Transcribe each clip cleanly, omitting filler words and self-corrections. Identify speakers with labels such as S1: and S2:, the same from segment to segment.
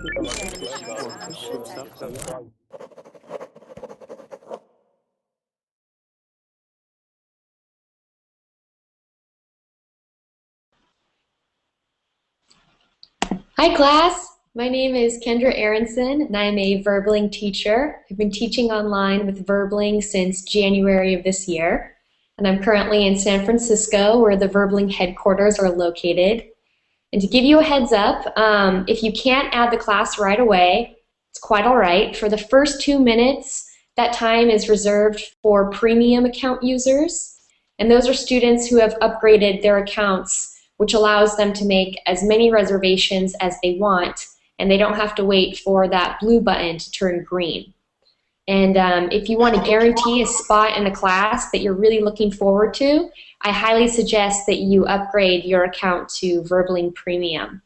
S1: Hi class, my name is Kendra Aronson and I'm a Verbling teacher. I've been teaching online with Verbling since January of this year, and I'm currently in San Francisco where the Verbling headquarters are located. And to give you a heads up, if you can't add the class right away, it's quite all right. For the first 2 minutes, that time is reserved for premium account users, and those are students who have upgraded their accounts, which allows them to make as many reservations as they want, and they don't have to wait for that blue button to turn green. And if you want to guarantee a spot in the class that you're really looking forward to, I highly suggest that you upgrade your account to Verbling Premium.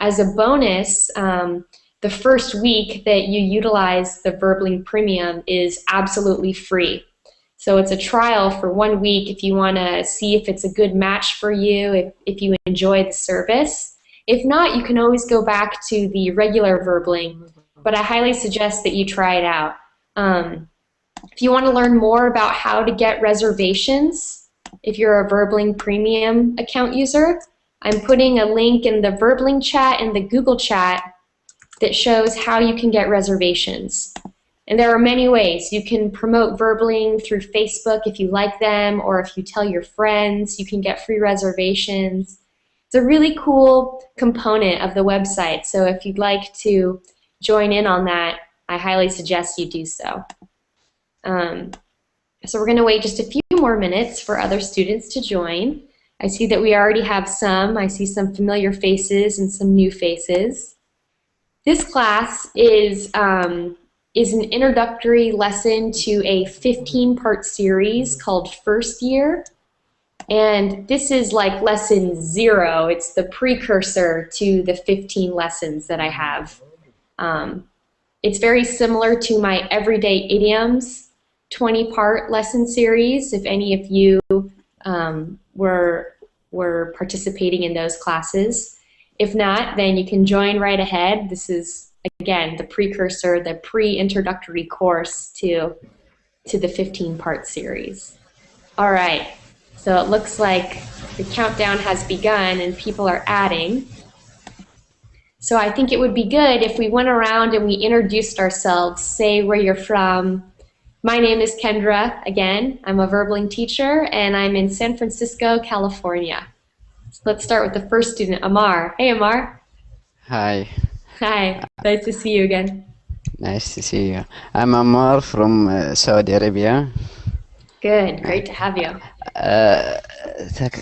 S1: As a bonus, the first week that you utilize the Verbling Premium is absolutely free. So it's a trial for 1 week if you want to see if it's a good match for you, if you enjoy the service. If not, you can always go back to the regular Verbling, but I highly suggest that you try it out. If you want to learn more about how to get reservations, if you're a Verbling Premium account user, I'm putting a link in the Verbling chat and the Google chat that shows how you can get reservations. And there are many ways. You can promote Verbling through Facebook if you like them, or if you tell your friends, you can get free reservations. It's a really cool component of the website, so if you'd like to join in on that, I highly suggest you do so. So we're going to wait just a few more minutes for other students to join. I see that we already have some. I see some familiar faces and some new faces. This class is an introductory lesson to a 15-part series called First Year. And this is like lesson 0. It's the precursor to the 15 lessons that I have. It's very similar to my Everyday Idioms 20-part lesson series, if any of you were participating in those classes. If not, then you can join right ahead. This is, again, the precursor, the pre-introductory course to the 15-part series. All right, so it looks like the countdown has begun and people are adding. So I think it would be good if we went around and we introduced ourselves, say where you're from. My name is Kendra, again. I'm a Verbling teacher, and I'm in San Francisco, California. So let's start with the first student, Amar. Hey, Amar.
S2: Hi.
S1: Hi, nice to see you again.
S2: Nice to see you. I'm Ammar from Saudi Arabia.
S1: Good, great to have you.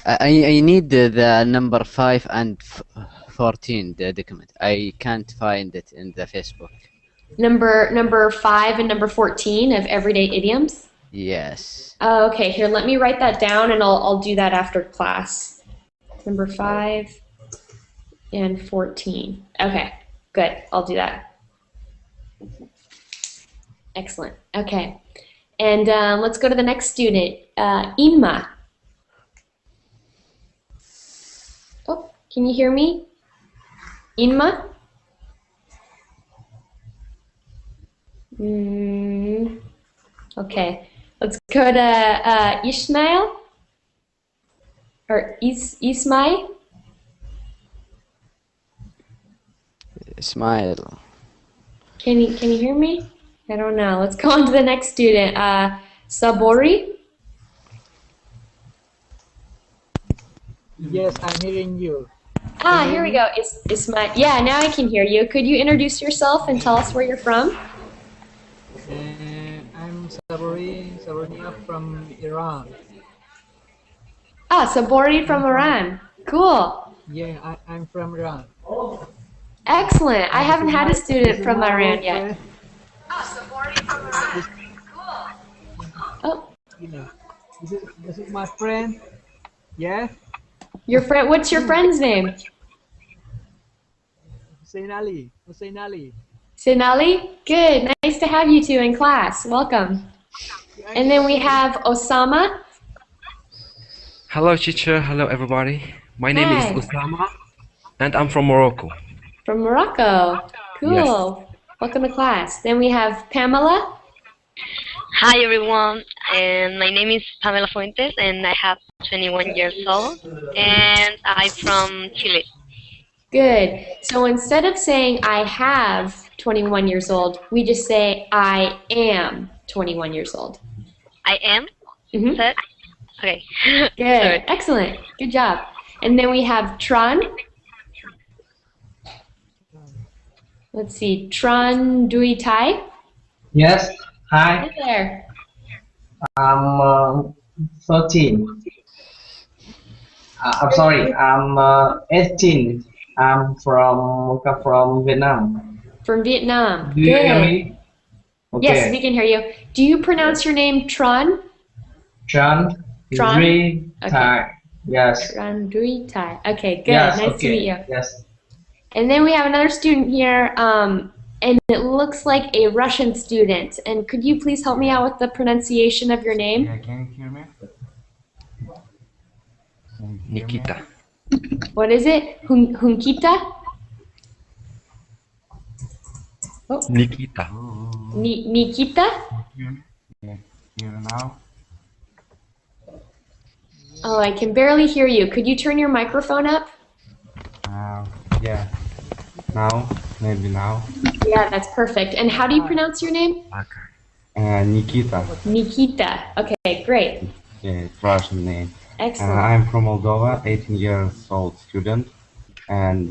S2: I need the number 5 and 14, the document. I can't find it in the Facebook.
S1: Number 5 and number 14 of Everyday Idioms?
S2: Yes.
S1: Oh, okay, here, let me write that down and I'll do that after class. Number 5 and 14. Okay, good, I'll do that. Excellent, okay. And let's go to the next student, Inma. Oh, can you hear me? Inma? Okay, let's go to Ismail, or Ismail.
S2: Smile.
S1: Can you hear me? I don't know. Let's go on to the next student, Sabori.
S3: Yes, I'm hearing you.
S1: Ah, here we go. Ismail. Yeah, now I can hear you. Could you introduce yourself and tell us where you're from?
S3: I'm Sabori from Iran.
S1: Ah, Sabori from Iran. Cool.
S3: Yeah, I'm from Iran.
S1: Excellent. I haven't had a student from Iran yet.
S3: Ah, Sabori from Iran.
S1: Cool. Oh.
S3: Yeah. This is my friend. Yeah.
S1: Your friend? What's your friend's name?
S3: Hussein Ali. Hussein Ali.
S1: Sinali? Good. Nice to have you two in class. Welcome. And then we have Osama.
S4: Hello, teacher. Hello, everybody. My name is Osama, and I'm from Morocco.
S1: From Morocco. Cool. Welcome to class. Then we have Pamela.
S5: Hi everyone, and my name is Pamela Fuentes, and I have 21 years old, and I'm from Chile.
S1: Good. So instead of saying I have 21 years old, we just say I am 21 years old.
S5: I am?
S1: Mhm.
S5: Said? Okay.
S1: Good.
S5: Sorry.
S1: Excellent. Good job. And then we have Tron. Let's see. Tron Dui Tai.
S6: Yes. Hi.
S1: Hi there.
S6: I'm 13. I'm sorry. I'm 18. I'm from Vietnam.
S1: From Vietnam.
S6: Do you hear
S1: Good.
S6: me? Okay.
S1: Yes, we can hear you. Do you pronounce your name Tron?
S6: Tran.
S1: Tran?
S6: Dri Thai. Yes.
S1: Tron Dui Tai. Okay, good.
S6: Yes.
S1: Nice
S6: okay.
S1: to meet you.
S6: Yes.
S1: And then we have another student here, and it looks like a Russian student. And could you please help me out with the pronunciation of your name?
S7: Yeah, can you hear me?
S4: Nikita.
S1: What is it? Hunkita? Oh,
S4: Nikita.
S1: Nikita?
S7: Hear me? Yeah, hear now?
S1: Oh, I can barely hear you. Could you turn your microphone up?
S7: Yeah. Now? Maybe now?
S1: Yeah, that's perfect. And how do you pronounce your name?
S7: Nikita.
S1: Nikita. Okay, great.
S7: Yeah, it's Russian name.
S1: Excellent.
S7: I'm from Moldova, 18 years old student, and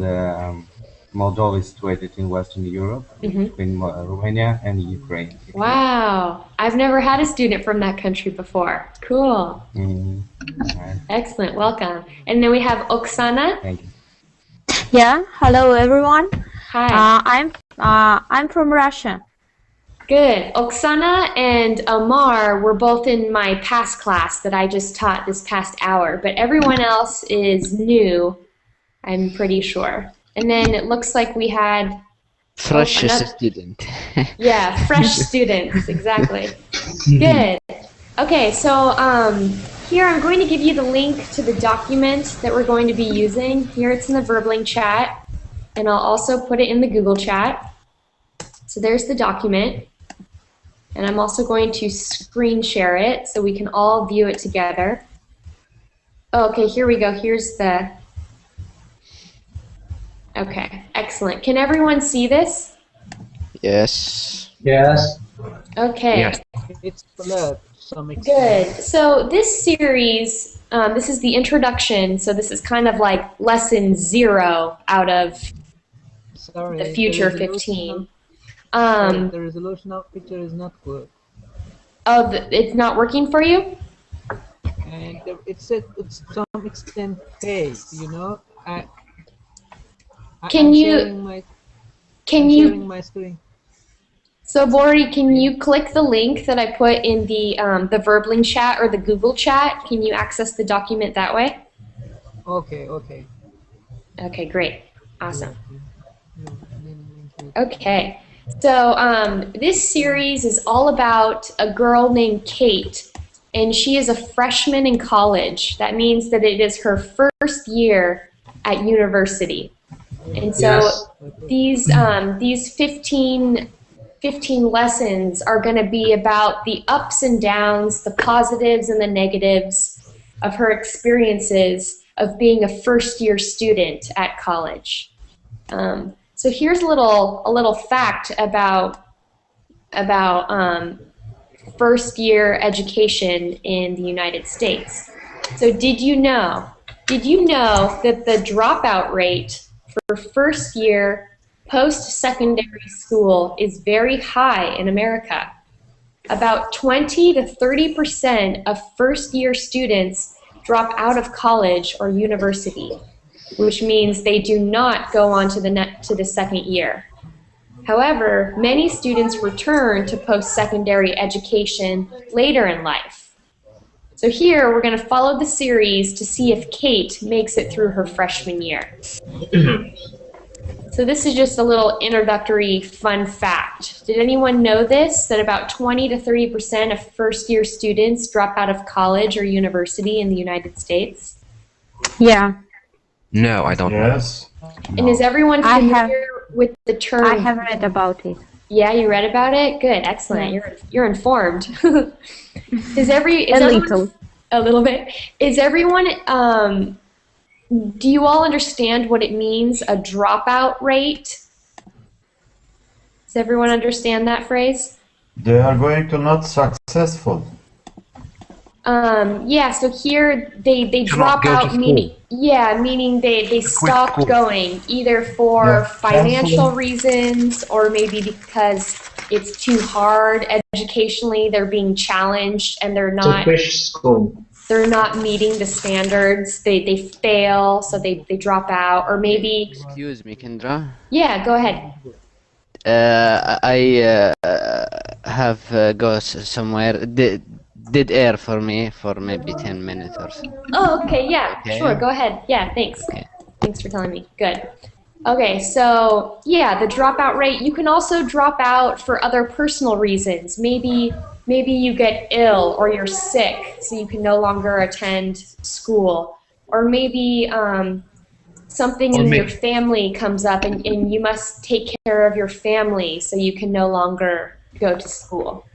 S7: Moldova is situated in Western Europe, between Romania and Ukraine.
S1: Wow. I've never had a student from that country before. Cool.
S7: Right.
S1: Excellent. Welcome. And then we have Oksana.
S7: Thank you.
S8: Yeah, hello everyone.
S1: Hi.
S8: I'm from Russia.
S1: Good. Oksana and Amar were both in my past class that I just taught this past hour, but everyone else is new, I'm pretty sure. And then it looks like we had
S2: Fresh
S1: another-
S2: student.
S1: Yeah, fresh students, exactly. Good. Okay, so here I'm going to give you the link to the document that we're going to be using. Here it's in the Verbling chat, and I'll also put it in the Google chat. So there's the document. And I'm also going to screen share it so we can all view it together. Oh, okay, here we go. Here's the... Okay, excellent. Can everyone see this?
S2: Yes.
S6: Yes.
S1: Okay.
S4: Yes.
S3: It's blurred to some extent.
S1: Good. So this series, this is the introduction, so this is kind of like lesson 0 out of
S3: Sorry,
S1: the future
S3: resolution
S1: 15.
S3: the resolution of picture is not good,
S1: Oh, it's not working for you?
S3: and it's to some extent fake. You know,
S1: Can
S3: I'm
S1: you-
S3: sharing my,
S1: Can
S3: I'm
S1: you,
S3: sharing my screen.
S1: so Bori, can you click the link that I put in the Verbling chat or the Google chat? Can you access the document that way?
S3: Okay, okay.
S1: Okay, great. Awesome. Okay, so this series is all about a girl named Kate, and she is a freshman in college. That means that it is her first year at university. And so
S6: Yes.
S1: these 15 lessons are going to be about the ups and downs, the positives and the negatives of her experiences of being a first-year student at college. So here's a little fact about first-year education in the United States. So did you know that the dropout rate for first-year post-secondary school is very high in America? About 20 to 30% of first-year students drop out of college or university, which means they do not go on to the second year. However, many students return to post-secondary education later in life. So here we're going to follow the series to see if Kate makes it through her freshman year. So this is just a little introductory fun fact. Did anyone know this, that about 20 to 30% of first-year students drop out of college or university in the United States?
S8: Yeah.
S4: No, I don't know.
S6: Yes.
S1: And is everyone
S8: I
S1: familiar
S8: have-
S1: with the term?
S8: I have read about it.
S1: Yeah, you read about it? Good, excellent.
S8: Yeah.
S1: You're informed. Is
S8: A
S1: everyone
S8: little.
S1: a little bit? Is everyone do you all understand what it means, a dropout rate? Does everyone understand that phrase?
S9: They are going to not successful.
S1: Yeah, so here they
S4: To
S1: drop
S4: not go to
S1: out,
S4: school.
S1: meaning they stopped
S4: school.
S1: going, either for
S9: Yeah,
S1: financial
S9: cancel.
S1: reasons or maybe because it's too hard educationally, they're being challenged and
S6: To quit school.
S1: they're not meeting the standards, they fail, so they drop out, or maybe,
S2: Excuse me, Kendra.
S1: yeah, go ahead.
S2: I have go somewhere. Dead air for me for maybe 10 minutes or so.
S1: Oh, okay, yeah,
S2: Okay.
S1: sure, go ahead. Yeah, thanks.
S2: Okay.
S1: Thanks for telling me. Good. Okay, so yeah, the dropout rate, you can also drop out for other personal reasons. Maybe you get ill or you're sick, so you can no longer attend school. Or maybe something in your family comes up and you must take care of your family, so you can no longer go to school.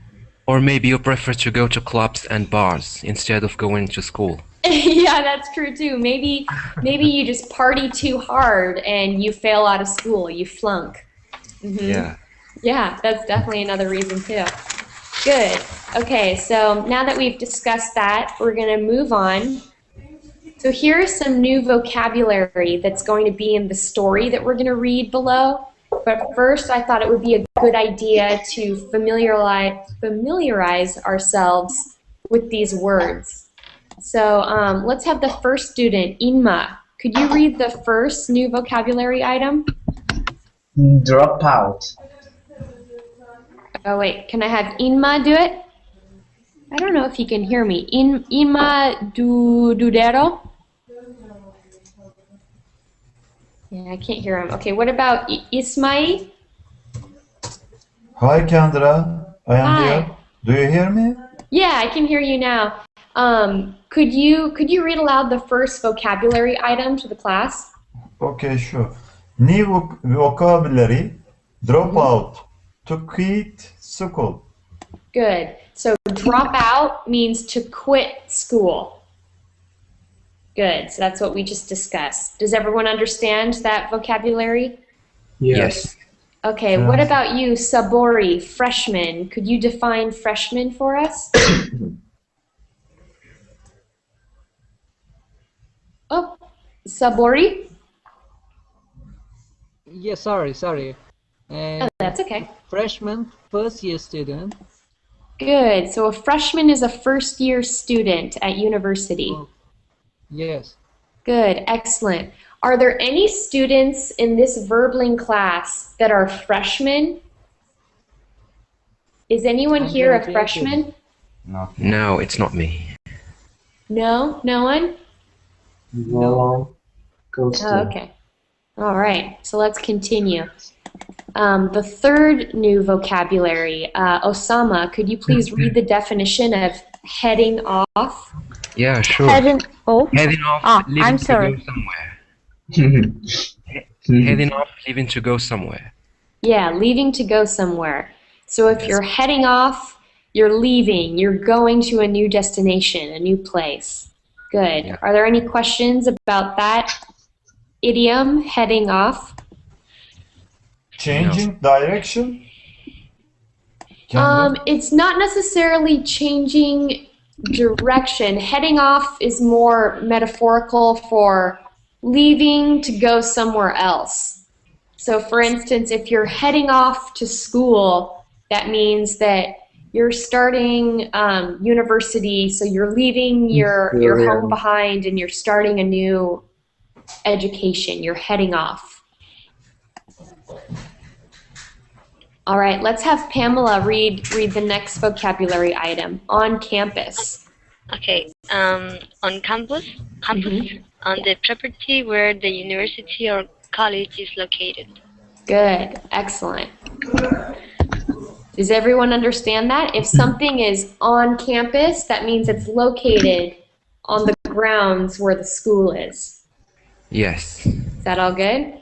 S4: Or maybe you prefer to go to clubs and bars instead of going to school.
S1: Yeah, that's true too. Maybe you just party too hard and you fail out of school, you flunk.
S4: Yeah.
S1: Yeah, that's definitely another reason too. Good. Okay, so now that we've discussed that, we're going to move on. So here's some new vocabulary that's going to be in the story that we're going to read below. But first, I thought it would be a good idea to familiarize ourselves with these words. So let's have the first student, Inma. Could you read the first new vocabulary item?
S6: Drop out.
S1: Oh wait, can I have Inma do it? I don't know if he can hear me. Inma dudero? Yeah, I can't hear him. Okay, what about Ismail?
S9: Hi, Kendra. I am
S1: Hi.
S9: here. Do you hear me?
S1: Yeah, I can hear you now. Could you read aloud the first vocabulary item to the class?
S9: Okay, sure. New vocabulary. Drop out. To quit school.
S1: Good. So drop out means to quit school. Good. So that's what we just discussed. Does everyone understand that vocabulary?
S4: Yes.
S1: Okay, what about you, Sabori, freshman? Could you define freshman for us? Oh, Sabori?
S3: Yeah, sorry.
S1: Oh, that's okay.
S3: Freshman, first year student.
S1: Good. So a freshman is a first year student at university.
S3: Yes.
S1: Good. Excellent. Are there any students in this Verbling class that are freshmen? Is anyone here a freshman?
S7: No.
S4: No, it's not me.
S1: No? No one?
S6: No. Go
S1: Oh, okay. All right. So let's continue. The third new vocabulary, Osama, could you please read the definition of heading off?
S4: Yeah, sure.
S8: Heading off?
S4: Heading off,
S8: Ah,
S4: leaving
S8: I'm
S4: to
S8: sorry.
S4: go somewhere. Heading off, leaving to go somewhere.
S1: Yeah, leaving to go somewhere. So if you're heading off, you're leaving, you're going to a new destination, a new place. Good.
S4: Yeah.
S1: Are there any questions about that idiom, heading off?
S9: Changing direction? Kendra?
S1: It's not necessarily changing direction. Heading off is more metaphorical for leaving to go somewhere else. So for instance, if you're heading off to school, that means that you're starting university, so you're leaving your home behind and you're starting a new education. You're heading off. All right, let's have Pamela read the next vocabulary item, on campus.
S5: Okay, on campus, on the property where the university or college is located.
S1: Good, excellent. Does everyone understand that? If something is on campus, that means it's located on the grounds where the school is.
S4: Yes.
S1: Is that all good?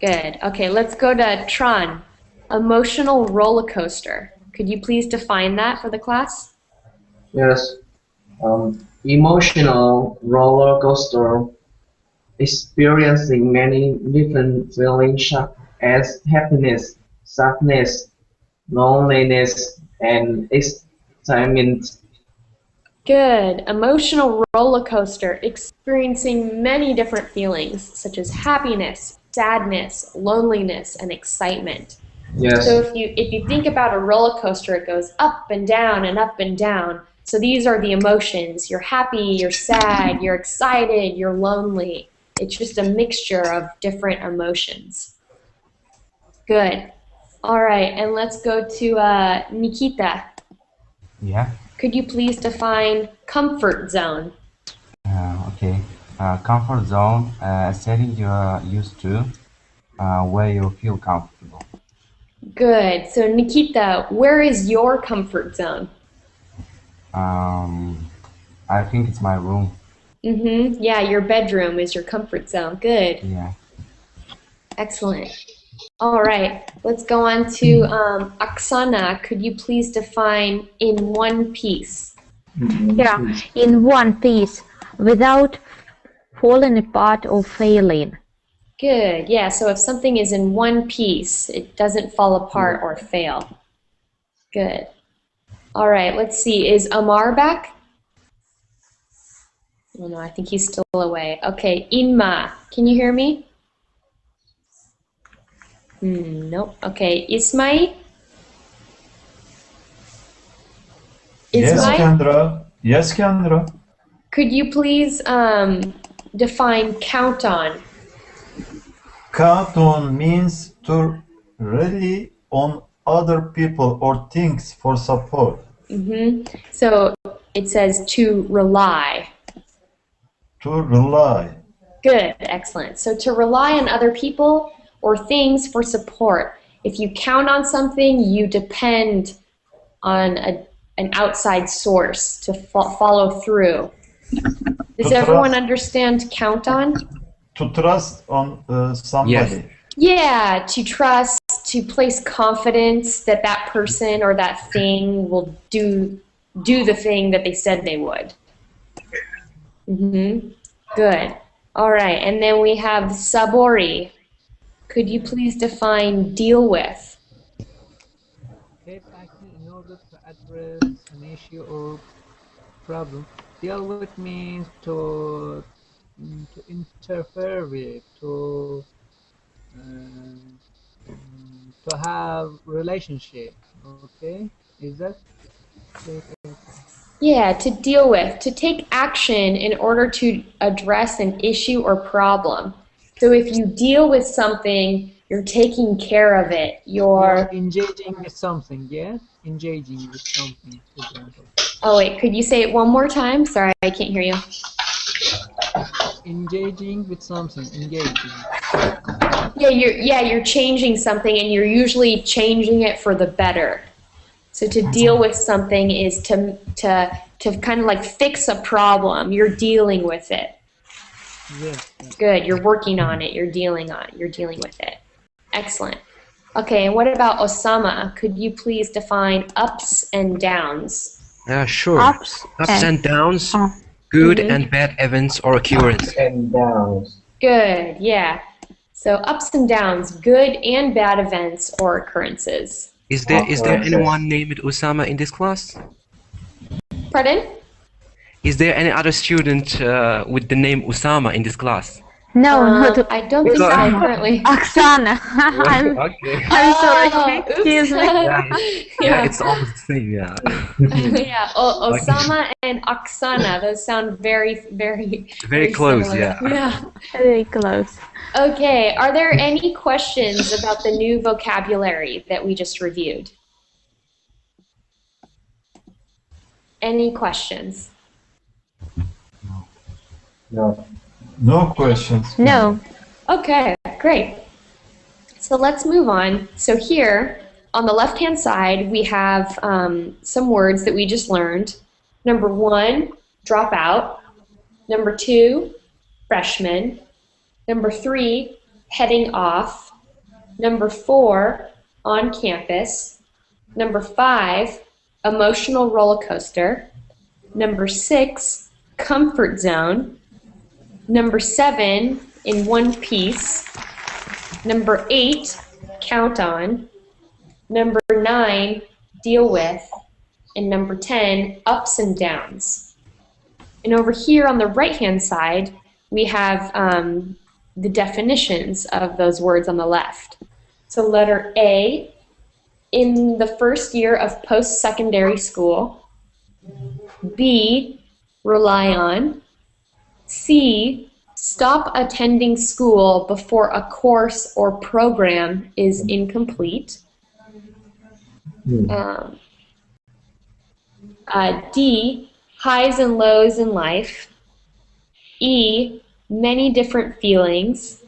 S1: Good. Okay, let's go to Tron. Emotional roller coaster. Could you please define that for the class?
S6: Yes. Emotional roller coaster, experiencing many different feelings such as happiness, sadness, loneliness, and excitement.
S1: Good. Emotional roller coaster, experiencing many different feelings such as happiness, sadness, loneliness, and excitement.
S6: Yes.
S1: So if you think about a roller coaster, it goes up and down and up and down. So these are the emotions. You're happy, you're sad, you're excited, you're lonely. It's just a mixture of different emotions. Good. All right, and let's go to Nikita.
S7: Yeah.
S1: Could you please define comfort zone?
S7: Okay. Comfort zone, a setting you are used to, where you feel comfortable.
S1: Good. So Nikita, where is your comfort zone?
S7: I think it's my room.
S1: Mm-hmm. Yeah, your bedroom is your comfort zone. Good.
S7: Yeah.
S1: Excellent. All right, let's go on to Oksana. Could you please define in one piece?
S8: Yeah, in one piece, without falling apart or failing.
S1: Good. Yeah, so if something is in one piece, it doesn't fall apart or fail. Good. All right, let's see. Is Amar back? Oh no, I think he's still away. Okay, Inma, can you hear me? Nope. Okay, Ismai?
S9: Yes,
S1: Ismai,
S9: Kendra. Yes, Kendra.
S1: could you please define count on?
S9: Count on means to rely on other people or things for support.
S1: So it says to rely.
S9: To rely.
S1: Good, excellent. So to rely on other people or things for support. If you count on something, you depend on an outside source to follow through. Does everyone understand count on?
S9: To trust on somebody.
S4: Yes.
S1: Yeah, to trust, to place confidence that that person or that thing will do the thing that they said they would. Good. All right, and then we have Sabori. Could you please define deal with?
S3: Take action in order to address an issue or problem. Deal with means to interfere with, to have relationship. Okay, is that?
S1: Yeah, to deal with, to take action in order to address an issue or problem. So if you deal with something, you're taking care of it. You're
S3: engaging with something, yeah? Engaging with something, for example.
S1: Oh wait, could you say it one more time? Sorry, I can't hear you.
S3: Engaging with something, engaging.
S1: Yeah, you're changing something and you're usually changing it for the better. So to deal with something is to kind of like fix a problem. You're dealing with it.
S3: Yes.
S1: Good. You're working on it. You're dealing with it. Excellent. Okay, and what about Osama? Could you please define ups and downs?
S4: Sure.
S8: Ups
S4: and downs, good and bad events or occurrences.
S6: And downs.
S1: Good. Yeah. So ups and downs, good and bad events or occurrences.
S4: Is there anyone named Osama in this class?
S1: Pardon?
S4: Is there any other student with the name Osama in this class?
S8: No, not
S1: I don't think so currently.
S8: Oksana. I'm sorry. Excuse me.
S4: Yeah, it's almost the same. Yeah.
S1: Yeah, Osama and Oksana. Those sound very, very
S4: close.
S1: similar.
S4: Yeah.
S8: Very close.
S1: Okay. Are there any questions about the new vocabulary that we just reviewed? Any questions?
S6: No.
S9: No questions.
S8: No.
S1: Okay, great. So let's move on. So here, on the left-hand side, we have some words that we just learned. Number 1, drop out. Number 2, freshman. Number 3, heading off. Number 4, on campus. Number 5, emotional roller coaster. Number 6, comfort zone. Number 7, in one piece. Number 8, count on. Number 9, deal with. And number 10, ups and downs. And over here on the right-hand side, we have the definitions of those words on the left. So letter A, in the first year of post-secondary school. B, rely on. C, stop attending school before a course or program is incomplete. D, highs and lows in life. E, many different feelings.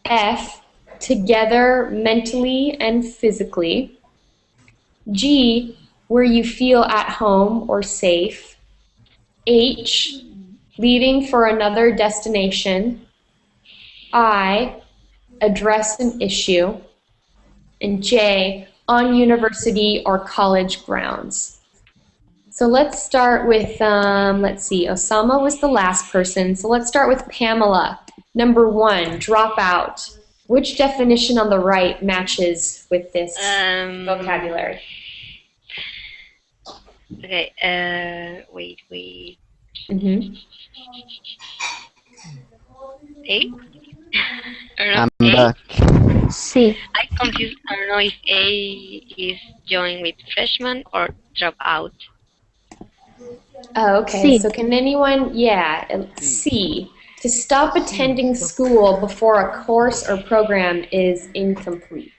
S1: F, together mentally and physically. G, where you feel at home or safe. H, leaving for another destination. I, address an issue. And J, on university or college grounds. So let's start with, let's see, Osama was the last person. So let's start with Pamela. Number 1, drop out. Which definition on the right matches with this vocabulary?
S5: Okay, wait. A?
S2: I'm back.
S8: C.
S5: I confused. I don't know if A is join with freshman or drop out.
S1: Oh, okay.
S8: C.
S1: So can anyone, C. To stop attending school before a course or program is incomplete.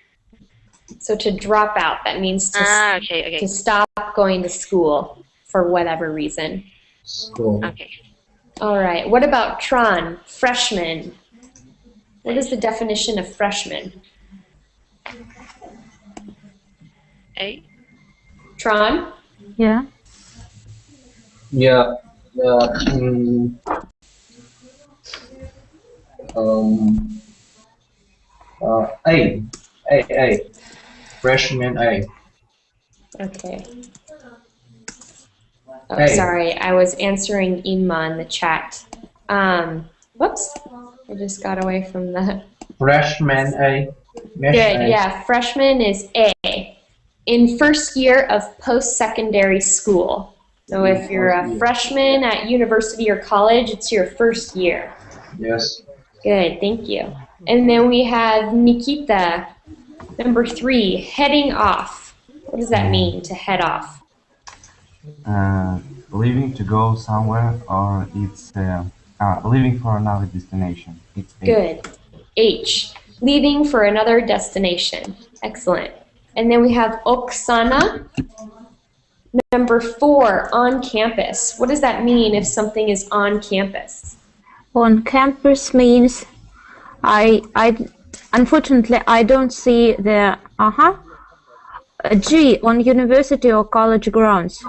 S1: So to drop out, that means to, to stop going to school for whatever reason.
S6: School.
S5: Okay.
S1: All right. What about Tron, freshman? What is the definition of freshman?
S5: A?
S1: Tron?
S8: Yeah.
S6: Yeah. A. Freshman A.
S1: Okay. Oh, sorry, I was answering Inma in the chat. Whoops, I just got away from the...
S6: Freshman A.
S1: Good, yeah, freshman is A. In first year of post-secondary school. So if you're a freshman at university or college, it's your first year.
S6: Yes.
S1: Good, thank you. And then we have Nikita, number 3, heading off. What does that mean, to head off?
S7: Leaving to go somewhere, or it's leaving for another destination. It's H.
S1: Good. H, leaving for another destination. Excellent. And then we have Oksana, number 4, on campus. What does that mean if something is on campus?
S8: On campus means unfortunately I don't see the G, on university or college grounds.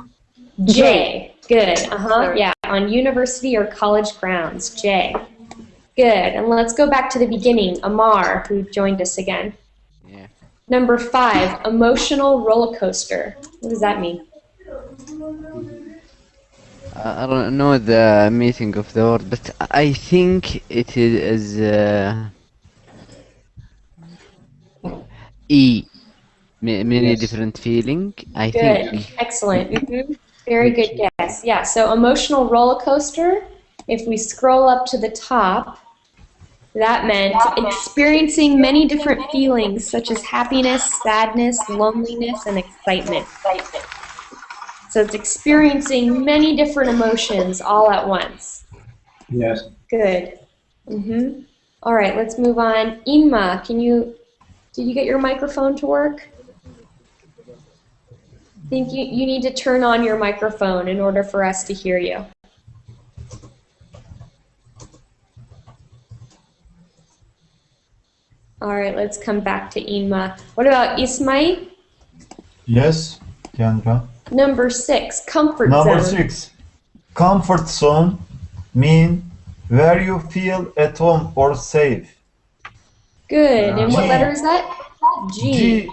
S1: J. Good. Yeah, on university or college grounds. J. Good. And let's go back to the beginning. Amar, who joined us again.
S2: Yeah.
S1: Number 5, emotional roller coaster. What does that mean?
S2: I don't know the meaning of the word, but I think it is E. Many different feeling, I think.
S1: Good. Excellent. Very good guess. Yeah, so emotional roller coaster, if we scroll up to the top, that meant experiencing many different feelings such as happiness, sadness, loneliness, and excitement. So it's experiencing many different emotions all at once.
S6: Yes.
S1: Good. All right, let's move on. Inma, did you get your microphone to work? I think you need to turn on your microphone in order for us to hear you. All right, let's come back to Inma. What about Ismail?
S9: Yes, Kendra.
S1: Number 6, comfort zone.
S9: Number 6, comfort zone mean where you feel at home or safe.
S1: Good. And what letter is that? G.
S9: G.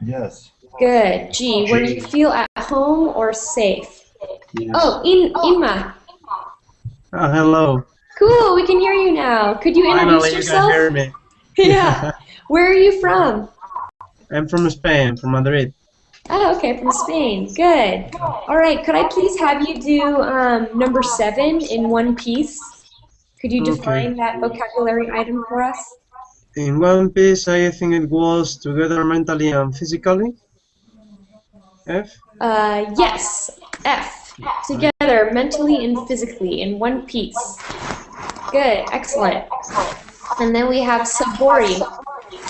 S9: Yes.
S1: Good. G. Where you feel at home or safe.
S6: Yes.
S1: Oh, Inma.
S10: Oh, hello.
S1: Cool. We can hear you now. Could you introduce
S10: Finally,
S1: yourself?
S10: you can hear me.
S1: Yeah. Where are you from?
S10: I'm from Spain, from Madrid.
S1: Oh, okay, from Spain. Good. All right, could I please have you do number 7 in one piece? Could you define that vocabulary item for us?
S10: In one piece, I think it was together mentally and physically. F?
S1: Yes, F. Together, mentally and physically, in one piece. Good, excellent. And then we have sabori,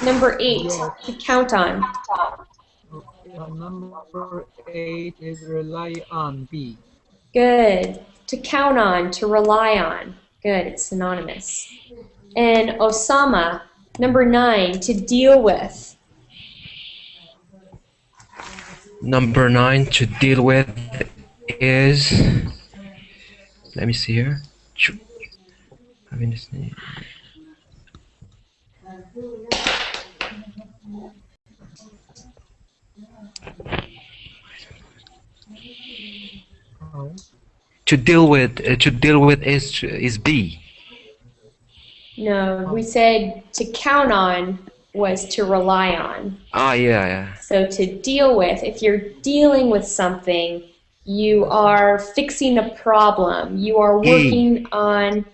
S1: number 8, to count on.
S3: Number 8 is rely on, B.
S1: Good. To count on, to rely on. Good, it's synonymous. And Osama, number 9, to deal with.
S4: Number 9 to deal with is, let me see here. I mean, to deal with is B.
S1: No, we said to count on was to rely on.
S4: Ah, yeah.
S1: So to deal with, if you're dealing with something, you are fixing a problem. You are working on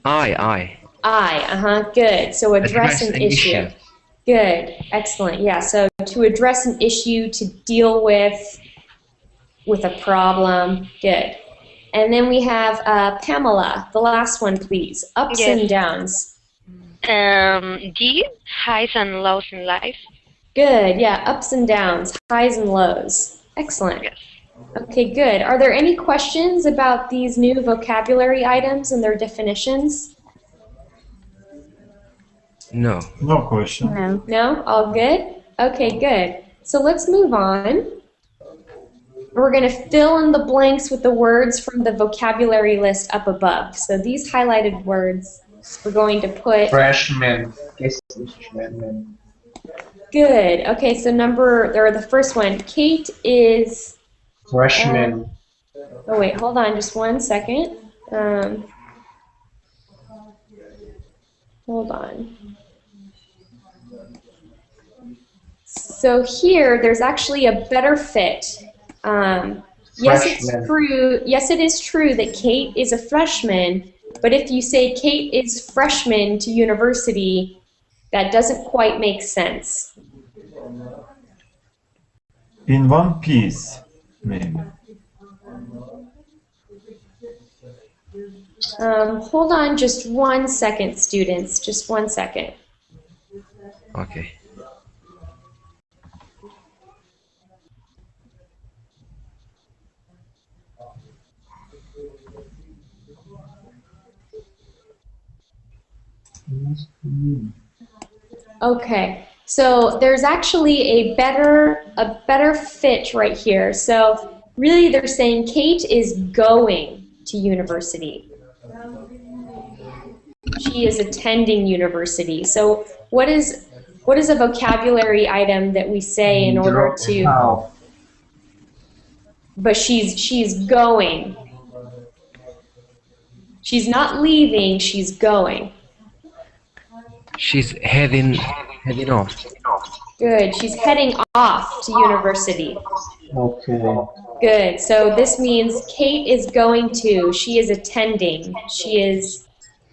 S4: I.
S1: Good. So address an issue. Good. Excellent. Yeah. So to address an issue, to deal with a problem. Good. And then we have Pamela, the last one, please. Ups and downs.
S5: D, highs and lows in life.
S1: Good. Yeah. Ups and downs, highs and lows. Excellent.
S5: Yes.
S1: Okay, good. Are there any questions about these new vocabulary items and their definitions?
S4: No.
S9: No question.
S8: No.
S1: No? All good? Okay, good. So let's move on. We're going to fill in the blanks with the words from the vocabulary list up above. So these highlighted words, we're going to put...
S6: Freshman.
S1: Good. Okay, so the first one. Kate is...
S6: Freshman.
S1: Oh, wait, hold on just one second. Hold on. So here, there's actually a better fit. Yes, it's true. Yes, it is true that Kate is a freshman, but if you say Kate is freshman to university, that doesn't quite make sense.
S9: In one piece, maybe.
S1: Hold on just 1 second, students. Just 1 second.
S4: Okay.
S1: Okay, so there's actually a better fit right here. So really they're saying Kate is going to university. She is attending university. So what is a vocabulary item that we say in order to... But she's going. She's not leaving, she's going.
S4: She's heading off.
S1: Good. She's heading off to university.
S6: Okay.
S1: Good. So this means Kate is going to, she is attending. She is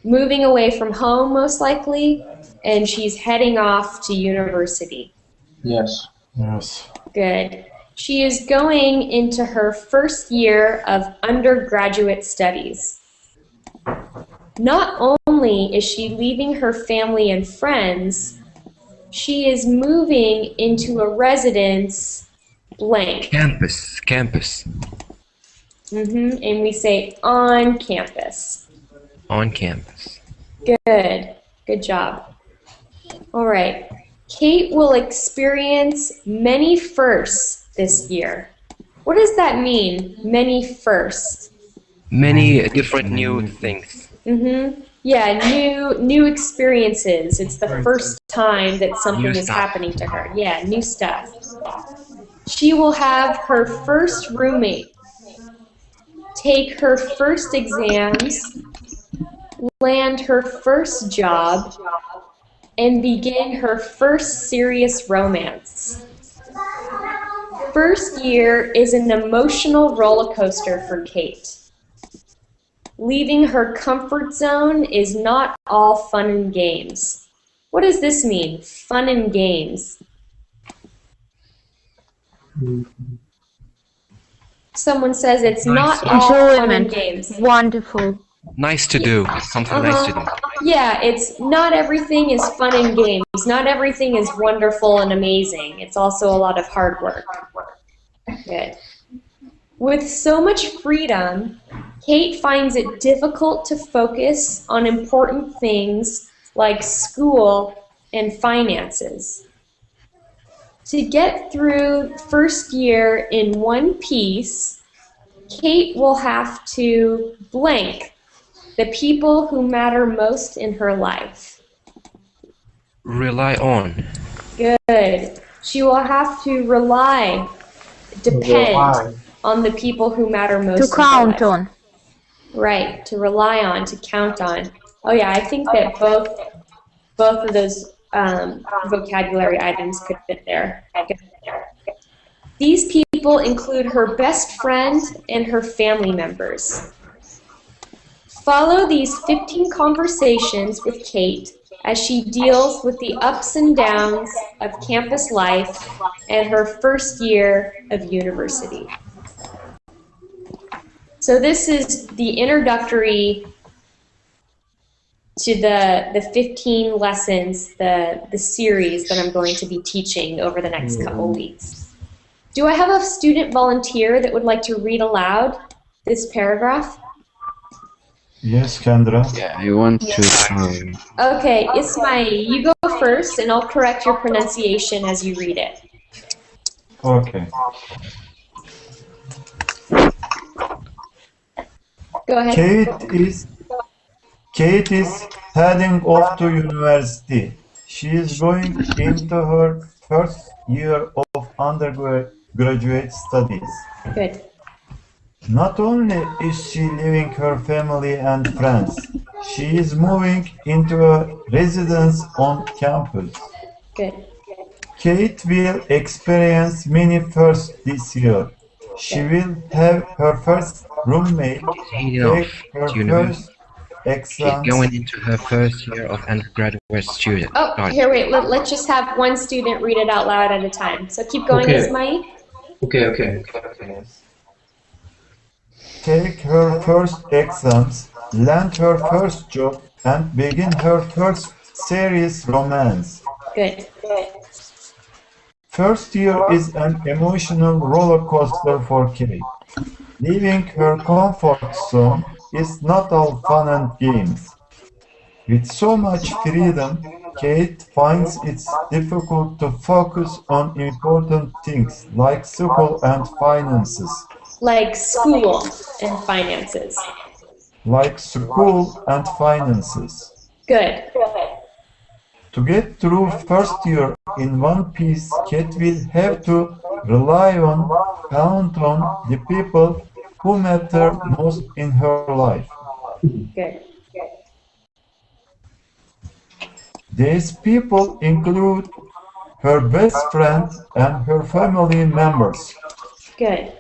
S1: moving away from home, most likely, and she's heading off to university.
S6: Yes.
S9: Yes.
S1: Good. She is going into her first year of undergraduate studies. Not only is she leaving her family and friends, she is moving into a residence blank.
S4: Campus.
S1: And we say on campus.
S4: On campus.
S1: Good. Good job. All right. Kate will experience many firsts this year. What does that mean, many firsts?
S4: Many different new things.
S1: Yeah, new experiences. It's the first time that something
S4: New
S1: is
S4: stuff.
S1: happening to her. Yeah, new stuff. She will have her first roommate, take her first exams, land her first job, and begin her first serious romance. First year is an emotional roller coaster for Kate. Leaving her comfort zone is not all fun and games. What does this mean, fun and games? Someone says it's not all fun and
S8: Enjoyment.
S1: games.
S8: Wonderful.
S4: Nice to do. Something nice to do.
S1: Yeah, it's not everything is fun and games. Not everything is wonderful and amazing. It's also a lot of hard work. Good. With so much freedom, Kate finds it difficult to focus on important things like school and finances. To get through first year in one piece, Kate will have to blank the people who matter most in her life.
S4: Rely on.
S1: Good. She will have to depend on the people who matter most
S8: To
S1: in her
S8: count
S1: life.
S8: on.
S1: Right, to rely on, to count on. Oh yeah, I think that both of those vocabulary items could fit there. These people include her best friend and her family members. Follow these 15 conversations with Kate as she deals with the ups and downs of campus life and her first year of university. So this is the introductory to the 15 lessons, the series that I'm going to be teaching over the next couple weeks. Do I have a student volunteer that would like to read aloud this paragraph?
S9: Yes, Kendra.
S2: Yeah, I want to try.
S1: Okay, Ismail, you go first and I'll correct your pronunciation as you read it.
S9: Okay.
S1: Go ahead.
S9: Kate is heading off to university. She is going into her first year of undergraduate studies.
S1: Good.
S9: Not only is she leaving her family and friends, she is moving into a residence on campus.
S1: Good.
S9: Kate will experience many firsts this year. She will have her first roommate, take her first exams.
S4: Going into her first year of undergraduate student.
S1: Oh, here, wait, let's just have one student read it out loud at a time. So keep going,
S6: Okay.
S1: Ismail.
S6: Okay.
S9: Take her first exams, land her first job, and begin her first serious romance.
S1: Good.
S9: First year is an emotional roller coaster for Kate. Leaving her comfort zone is not all fun and games. With so much freedom, Kate finds it difficult to focus on important things like school and finances.
S1: Like school and finances.
S9: Like school and finances.
S1: Good.
S9: To get through first year in one piece, Kate will have to rely on, count on the people who matter most in her life.
S1: Good.
S9: These people include her best friend and her family members.
S1: Good.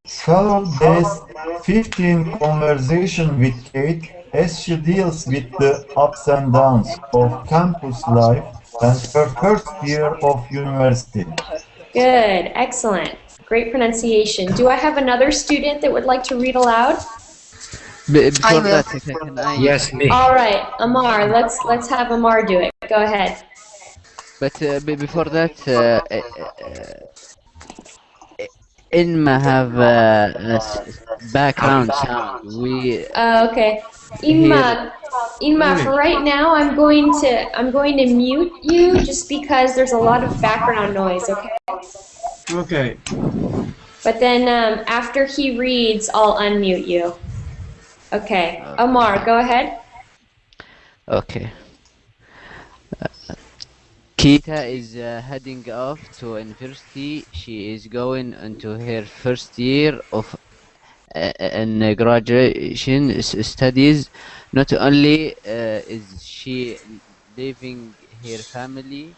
S9: Follow these 15 conversations with Kate as she deals with the ups and downs of campus life and her first year of university.
S1: Good. Excellent. Great pronunciation. Do I have another student that would like to read aloud?
S2: Before that, can I?
S4: Yes, me.
S1: All right, Amar. Let's have Amar do it. Go ahead.
S2: But before that, Inma have a background sound.
S1: Okay. Inma, for right now, I'm going to mute you just because there's a lot of background noise. Okay.
S10: Okay.
S1: But then after he reads, I'll unmute you. Okay. Omar, go ahead.
S2: Okay. Kita is heading off to university. She is going into her first year of in graduation studies. Not only is she leaving her family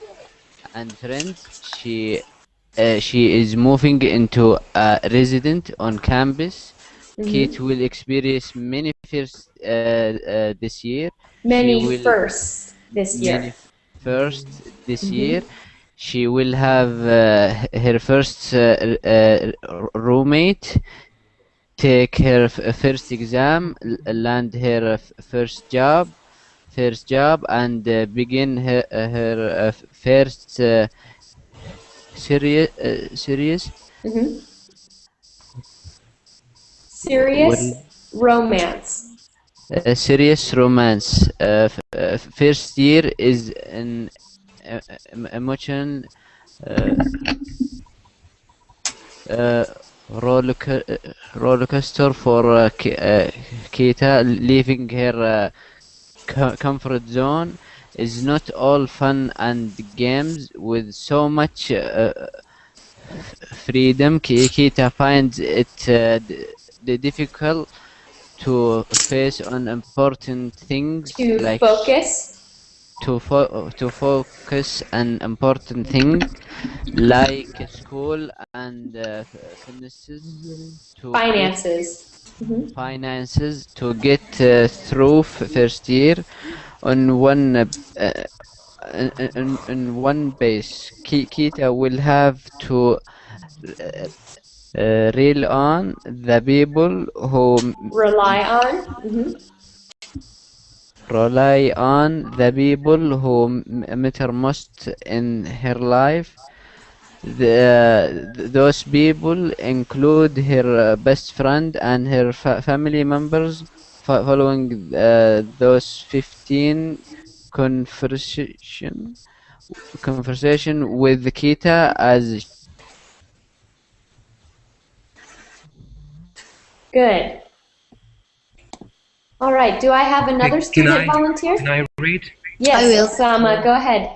S2: and friends, she is moving into a resident on campus. Kate will experience many firsts this year.
S1: Many firsts this year.
S2: Many first this year. She will have her first roommate, take her first exam, land her first job, and begin her first serious
S1: romance.
S2: Serious romance. First year is an emotion roller coaster for Keita. Leaving her comfort zone is not all fun and games. With so much freedom, Keita finds it difficult to face on important things, like to focus on important things like school and finances to get through first year on one base. Kita will have to rely on the people who matter most in her life. Those people include her best friend and her family members. Following those 15 conversation with Kita as
S1: good. All right, do I have another student volunteer?
S4: Can I read?
S1: Yes, I will. Osama, go ahead.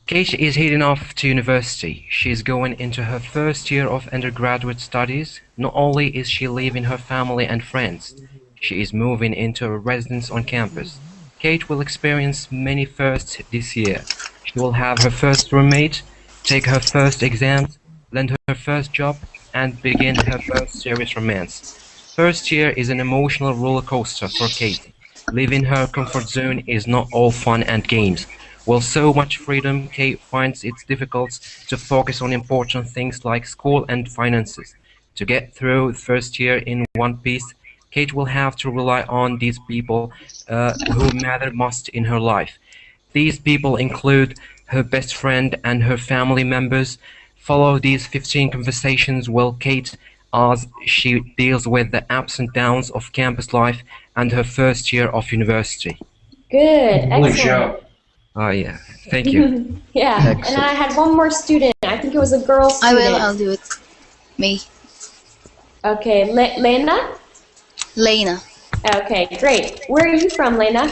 S4: Kate is heading off to university. She is going into her first year of undergraduate studies. Not only is she leaving her family and friends, she is moving into a residence on campus. Kate will experience many firsts this year. She will have her first roommate, take her first exams, land her first job, and begin her first serious romance. First year is an emotional roller coaster for Kate. Leaving her comfort zone is not all fun and games. With so much freedom, Kate finds it difficult to focus on important things like school and finances. To get through the first year in one piece, Kate will have to rely on these people who matter most in her life. These people include her best friend and her family members. Follow these 15 conversations while Kate as she deals with the ups and downs of campus life and her first year of university.
S1: Good, excellent.
S4: Oh yeah, thank you.
S1: Yeah, excellent. And I had one more student. I think it was a girl student.
S11: I'll do it. Me.
S1: Okay, Lena?
S11: Lena.
S1: Okay, great. Where are you from, Lena?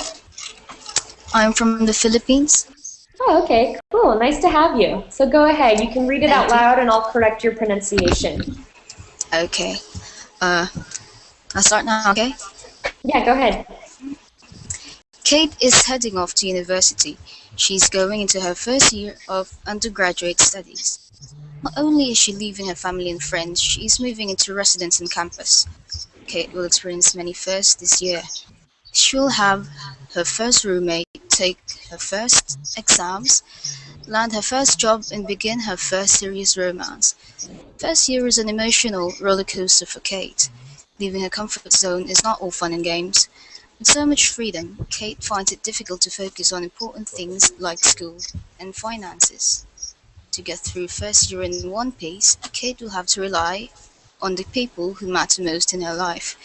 S11: I'm from the Philippines.
S1: Oh, okay, cool. Nice to have you. So go ahead. You can read it out loud and I'll correct your pronunciation.
S11: Okay. I'll start now, okay?
S1: Yeah, go ahead.
S11: Kate is heading off to university. She's going into her first year of undergraduate studies. Not only is she leaving her family and friends, she is moving into residence on campus. Kate will experience many firsts this year. She will have her first roommate, take her first exams, land her first job, and begin her first serious romance. First year is an emotional roller coaster for Kate. Leaving her comfort zone is not all fun and games. With so much freedom, Kate finds it difficult to focus on important things like school and finances. To get through first year in one piece, Kate will have to rely on the people who matter most in her life.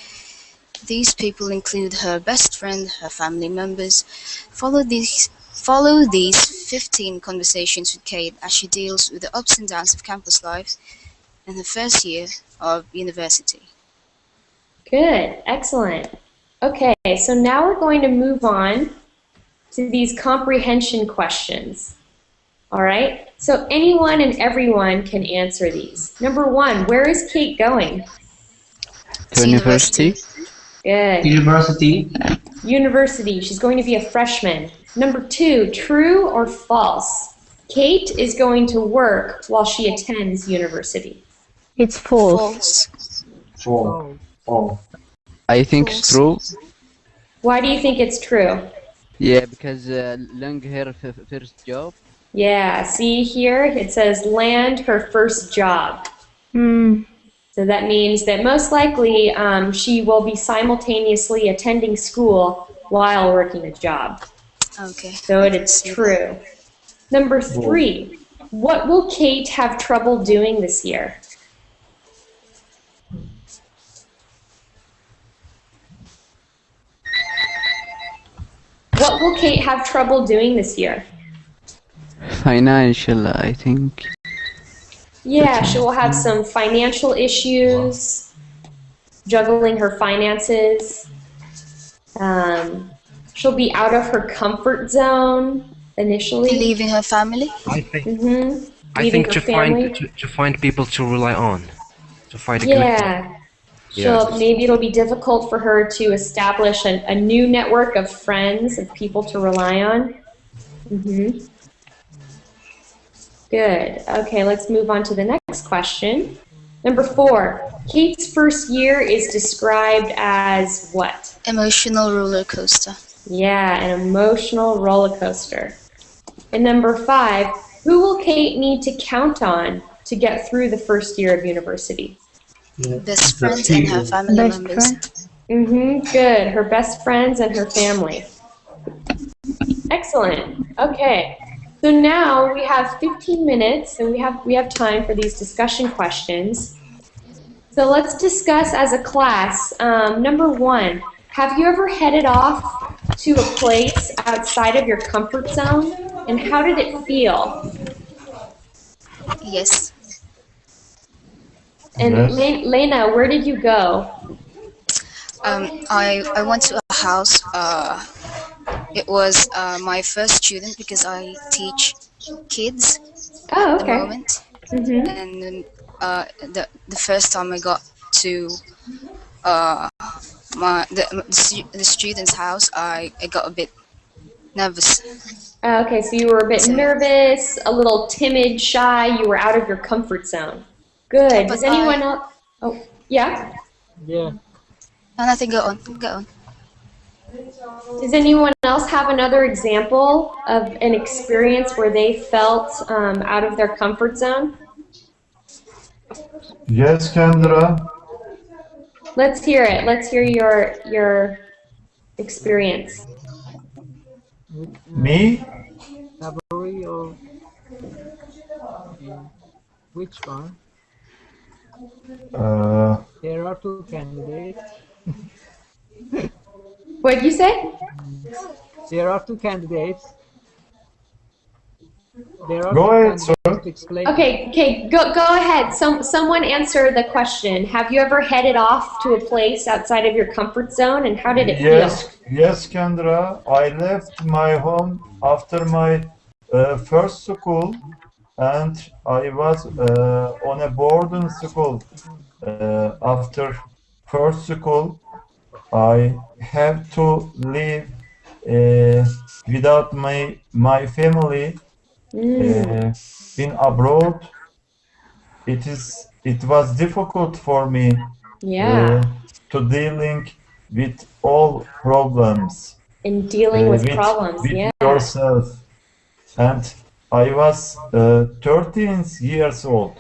S11: These people include her best friend, her family members. Follow these 15 conversations with Kate as she deals with the ups and downs of campus life in her first year of university.
S1: Good, excellent. Okay, so now we're going to move on to these comprehension questions. All right, so anyone and everyone can answer these. Number 1, where is Kate going?
S2: To university.
S1: Good.
S6: University.
S1: University, she's going to be a freshman. Number 2, true or false? Kate is going to work while she attends university.
S8: It's false.
S6: False. False.
S2: I think it's true.
S1: Why do you think it's true?
S2: Yeah, because Lung her first job.
S1: Yeah, see here, it says land her first job. So that means that most likely she will be simultaneously attending school while working a job.
S11: Okay.
S1: So it's true. Number 3, what will Kate have trouble doing this year? What will Kate have trouble doing this year?
S2: Financial, I think.
S1: Yeah, she will have some financial issues, juggling her finances. She'll be out of her comfort zone initially.
S11: Leaving her family?
S4: I think.
S1: I think
S4: to find people to rely on, to find a good.
S1: Yeah. Maybe it'll be difficult for her to establish a new network of friends, of people to rely on. Good. Okay, let's move on to the next question. Number 4, Kate's first year is described as what?
S11: Emotional roller coaster.
S1: Yeah, an emotional roller coaster. And number 5, who will Kate need to count on to get through the first year of university?
S11: Best friends and her family members.
S1: Good. Her best friends and her family. Excellent. Okay. So now we have 15 minutes, and we have time for these discussion questions. So let's discuss as a class. Number 1, have you ever headed off to a place outside of your comfort zone, and how did it feel?
S11: Yes.
S1: And Lena, where did you go?
S11: I went to a house. It was my first student because I teach kids at the moment. And then, the first time I got to the student's house, I got a bit nervous.
S1: Okay, so you were a bit nervous, a little timid, shy. You were out of your comfort zone. Good. Does anyone else? Oh, yeah?
S3: Yeah.
S11: Nothing, go on.
S1: Does anyone else have another example of an experience where they felt out of their comfort zone?
S9: Yes, Kendra.
S1: Let's hear it. Let's hear your experience.
S9: Me?
S3: Library or which one? There are 2 candidates.
S1: What did you say?
S3: There are 2 candidates.
S9: Go ahead, sir.
S1: Okay, go ahead. Someone answer the question. Have you ever headed off to a place outside of your comfort zone, and how did it feel?
S9: Yes, Kendra. I left my home after my first school, and I was on a boarding school. After first school, I have to live without my family in abroad. It was difficult for me to dealing with all problems.
S1: In dealing with problems,
S9: with yourself. And I was 13 years old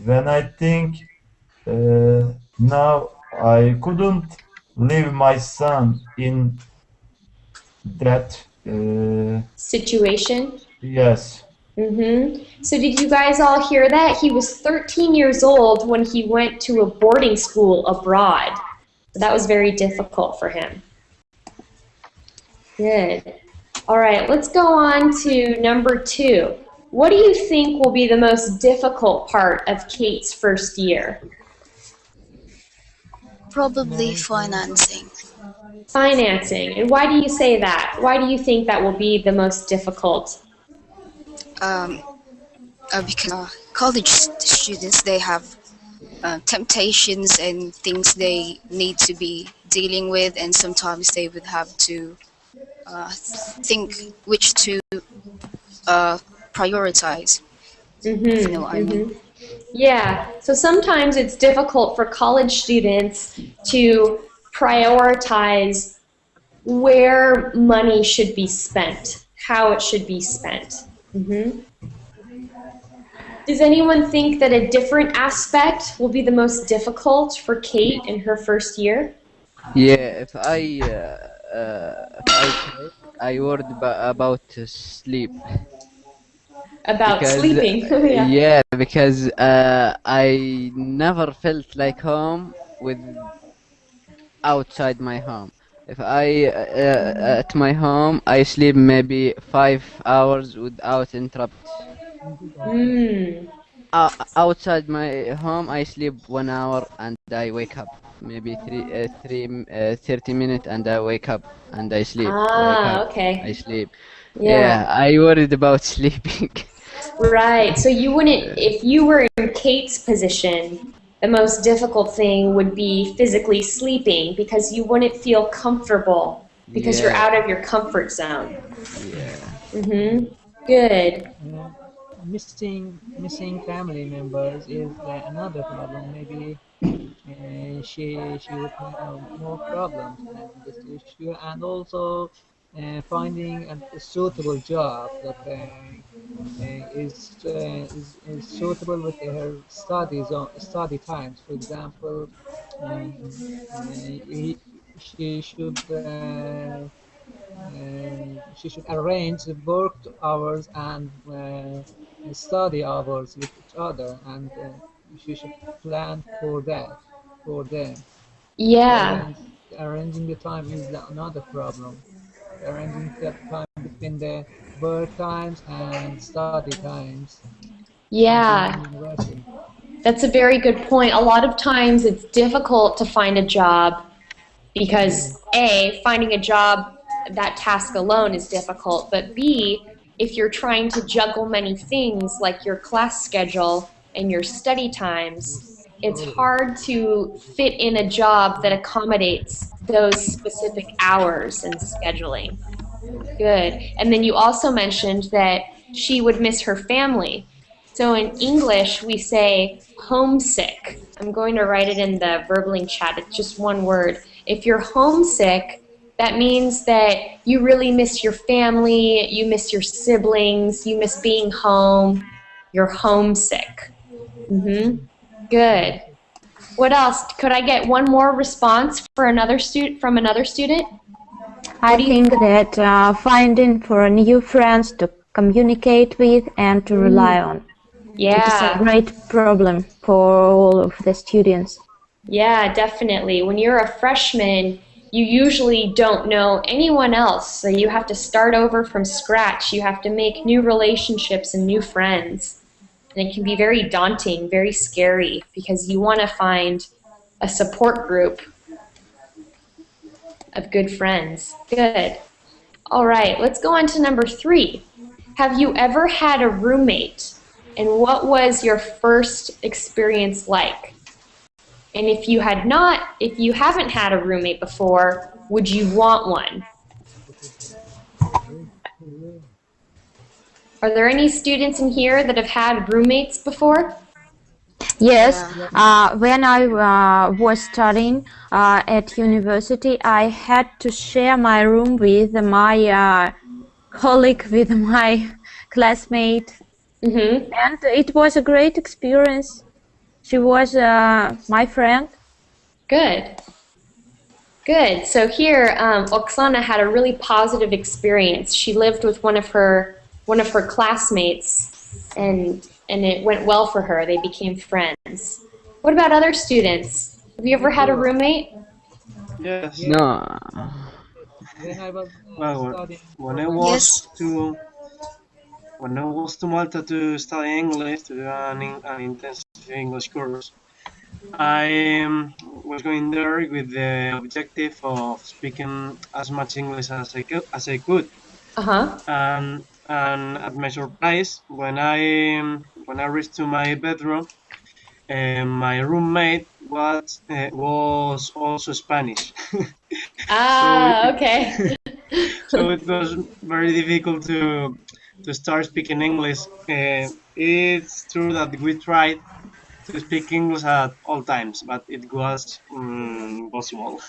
S9: when I think now I couldn't leave my son in that
S1: situation.
S9: Yes.
S1: So did you guys all hear that? He was 13 years old when he went to a boarding school abroad. So that was very difficult for him. Good. All right, let's go on to number 2. What do you think will be the most difficult part of Kate's first year?
S11: Probably financing.
S1: Financing. And why do you say that? Why do you think that will be the most difficult?
S11: Because college students, they have temptations and things they need to be dealing with, and sometimes they would have to think which to prioritize. If you know what I mean.
S1: Yeah, so sometimes it's difficult for college students to prioritize where money should be spent, how it should be spent. Does anyone think that a different aspect will be the most difficult for Kate in her first year?
S2: Yeah, if I worried about sleep.
S1: About
S2: Because
S1: sleeping, yeah.
S2: yeah, because I never felt like home with outside my home. If I at my home, I sleep maybe 5 hours without interrupt. Outside my home, I sleep 1 hour and I wake up. Maybe 30 minutes and I wake up and I sleep. Wake up,
S1: Okay.
S2: I sleep.
S1: Yeah.
S2: Yeah, I worried about sleeping.
S1: Right, so you wouldn't, if you were in Kate's position, the most difficult thing would be physically sleeping because you wouldn't feel comfortable because you're out of your comfort zone.
S2: Yeah.
S1: Good.
S3: Missing family members is another problem. Maybe she would have more problems in this issue, and also finding a suitable job that is suitable with her study times. For example, she should arrange the work hours and study hours with each other, and she should plan for that for them.
S1: Yeah.
S3: Arranging the time is another problem. Arranging the time between the work times and study times and being in
S1: Yeah.
S3: university.
S1: That's a very good point. A lot of times it's difficult to find a job because A, finding a job, that task alone is difficult, but B, if you're trying to juggle many things like your class schedule and your study times, it's hard to fit in a job that accommodates those specific hours and scheduling. Good. And then you also mentioned that she would miss her family. So in English, we say homesick. I'm going to write it in the Verbling chat. It's just one word. If you're homesick, that means that you really miss your family, you miss your siblings, you miss being home. You're homesick. Good. What else? Could I get one more response for another from another student?
S8: I think that finding for new friends to communicate with and to rely on.
S1: Yeah.
S8: It is a great problem for all of the students.
S1: Yeah, definitely. When you're a freshman, you usually don't know anyone else, so you have to start over from scratch. You have to make new relationships and new friends. And it can be very daunting, very scary, because you want to find a support group of good friends. Good. All right, let's go on to number 3. Have you ever had a roommate? And what was your first experience like? And if you haven't had a roommate before, would you want one? Are there any students in here that have had roommates before?
S8: Yes, when I was studying at university, I had to share my room with my colleague, with my classmate. And it was a great experience. She was my friend.
S1: Good. Good. So here, Oksana had a really positive experience. She lived with one of her classmates, and it went well for her. They became friends. What about other students? Have you ever had a roommate?
S10: Yes.
S2: No.
S3: when I was
S10: Well,
S3: studying
S10: when
S3: for
S10: I
S3: my
S10: was
S11: Yes.
S10: to when I was to Malta to study English, to do an intensive English course, I was going there with the objective of speaking as much English as I could.
S1: Uh-huh.
S10: And at my surprise, when I reached to my bedroom, my roommate was also Spanish. so
S1: Ah,
S10: it
S1: okay.
S10: so it was very difficult to start speaking English. It's true that we tried to speak English at all times, but it was impossible.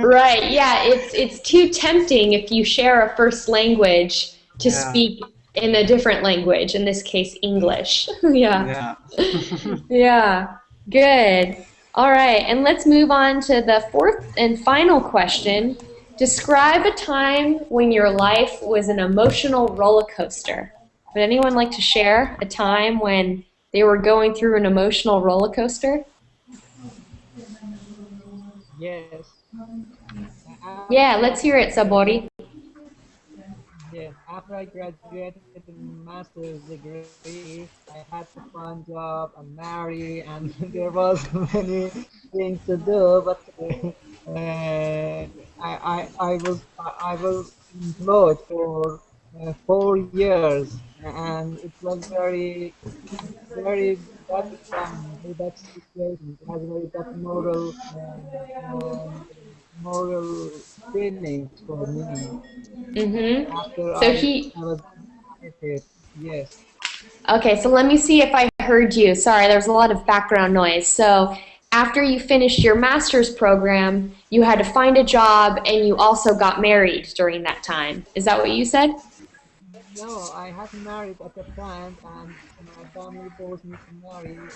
S1: Right, yeah, it's too tempting if you share a first language to
S10: Yeah,
S1: speak in a different language, in this case English. Yeah.
S10: yeah.
S1: Yeah. Good. All right, and let's move on to the fourth and final question. Describe a time when your life was an emotional roller coaster. Would anyone like to share a time when they were going through an emotional roller coaster?
S3: yes.
S1: Yeah,
S3: After
S1: let's hear it, Sabori.
S3: yes, after I graduated with a master's degree, I had to find job and marry, and there was many things to do. But I was employed for 4 years, and it was very bad time, very bad situation. It has very bad moral feelings for me after
S1: So
S3: I
S1: he,
S3: I was graduated. Yes.
S1: okay, so let me see if I heard you. Sorry, there's a lot of background noise. So after you finished your master's program, you had to find a job and you also got married during that time. Is that what you said?
S3: No, I hadn't married at that time, and my family forced me to marry.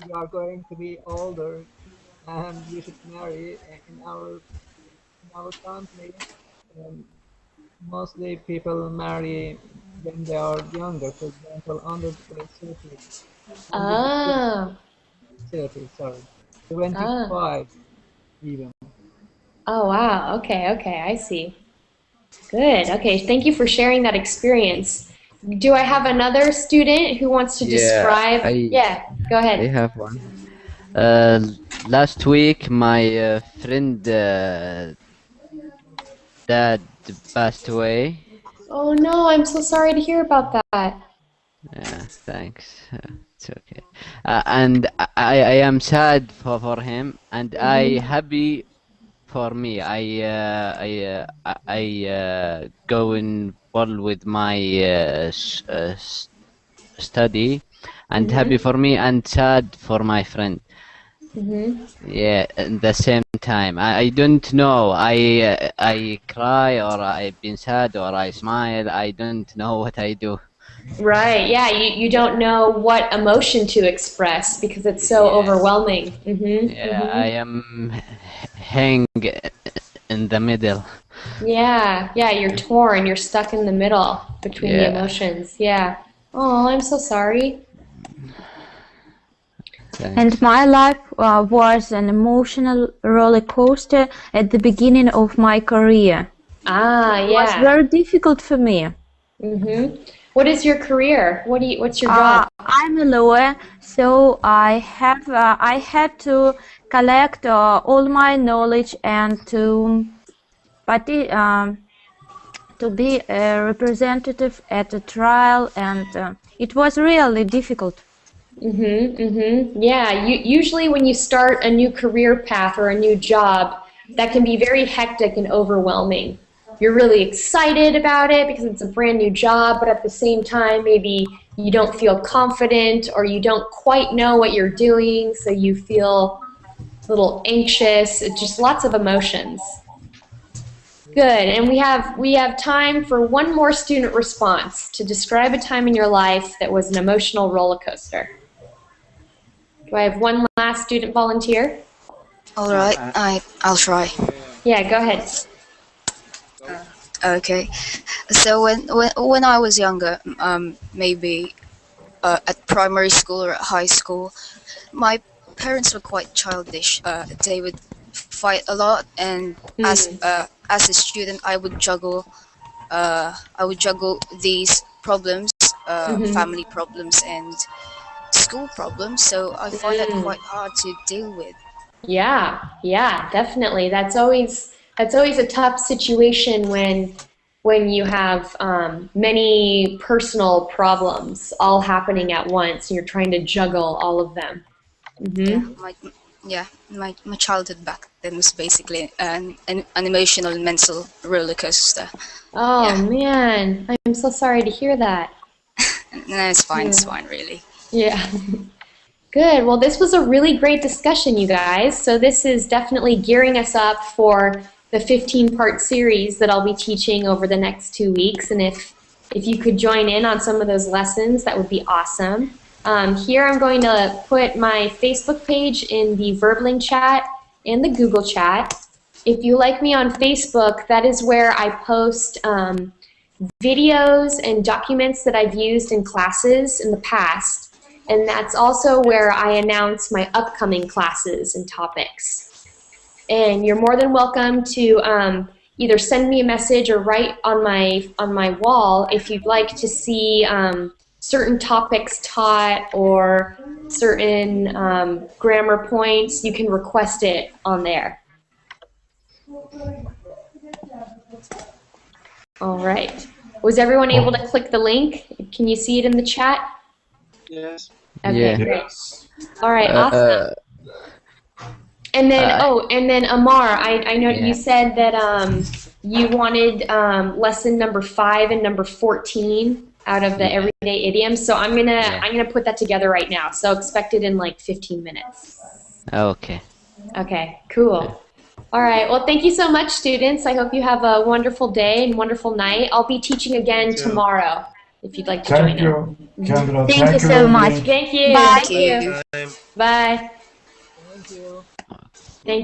S3: You are going to be older, and you should marry. In our country, um, mostly people marry when they are younger. For example, under 30, under the
S1: Ah,
S3: 30, sorry,
S1: ah.
S3: 25 even.
S1: Oh, wow. Okay, okay, I see. Good. Okay, thank you for sharing that experience. Do I have another student who wants to
S2: Yeah,
S1: describe? Yeah, go
S2: I
S1: ahead.
S2: have one. Uh, Last week, my friend dad passed away.
S1: Oh no, I'm so sorry to hear about that.
S2: Yeah, thanks. It's okay. And I am sad for him, and I
S1: Mm-hmm.
S2: happy for me. I go in well with my study, and happy
S1: Mm-hmm.
S2: for me and sad for my friend.
S1: Mm-hmm.
S2: Yeah, at the same time. I don't know. I cry or I've been sad or I smile. I don't know what I do.
S1: Right. Yeah, you don't know what emotion to express because it's so
S2: Yeah,
S1: overwhelming. Mm-hmm.
S2: yeah.
S1: Mm-hmm.
S2: I am hang in the middle.
S1: Yeah, yeah, you're torn, you're stuck in the middle between the
S2: Yeah,
S1: emotions. Yeah. Oh, I'm so sorry.
S8: And
S2: thanks.
S8: my life was an emotional roller coaster at the beginning of my career.
S1: Ah,
S8: It was
S1: yeah.
S8: very difficult for me.
S1: Mm-hmm. What is your career? What's your job?
S8: I'm a lawyer, so I had to collect all my knowledge and to be a representative at a trial, and it was really difficult.
S1: Mm-hmm, mm-hmm. Yeah, usually when you start a new career path or a new job, that can be very hectic and overwhelming. You're really excited about it because it's a brand new job, but at the same time, maybe you don't feel confident or you don't quite know what you're doing, so you feel a little anxious. It's just lots of emotions. Good, and we have time for one more student response to describe a time in your life that was an emotional roller coaster. Do I have one last student volunteer?
S11: All right, I'll try.
S1: Yeah, go ahead.
S11: Okay. So when I was younger, maybe at primary school or at high school, my parents were quite childish. They would fight a lot, and as a student, I would juggle these problems, family problems and school problems. So I find that quite hard to deal with.
S1: Yeah, yeah, definitely. That's always a tough situation when you have many personal problems all happening at once and you're trying to juggle all of them.
S11: My childhood back then was basically an emotional and mental roller coaster.
S1: Oh man, I'm so sorry to hear that.
S11: No, it's fine. It's fine, really.
S1: Yeah. Good. Well, this was a really great discussion, you guys. So this is definitely gearing us up for the 15-part series that I'll be teaching over the next 2 weeks. And if you could join in on some of those lessons, that would be awesome. Here I'm going to put my Facebook page in the Verbling chat and the Google chat. If you like me on Facebook, that is where I post videos and documents that I've used in classes in the past. And that's also where I announce my upcoming classes and topics. And you're more than welcome to either send me a message or write on my wall if you'd like to see certain topics taught or certain grammar points. You can request it on there. All right. Was everyone able to click the link? Can you see it in the chat?
S10: Yes.
S1: Okay, great. All right, awesome. And then, and then Amar, I know you said that you wanted lesson number 5 and number 14 out of the everyday idioms. So I'm gonna put that together right now. So expect it in like 15 minutes.
S2: Okay.
S1: Okay, cool. All right, well, thank you so much, students. I hope you have a wonderful day and wonderful night. I'll be teaching again tomorrow if you'd like to join in.
S9: Kendra,
S8: Thank you so much.
S1: Thank you.
S8: Bye.
S1: Thank you. Bye.
S3: Thank you.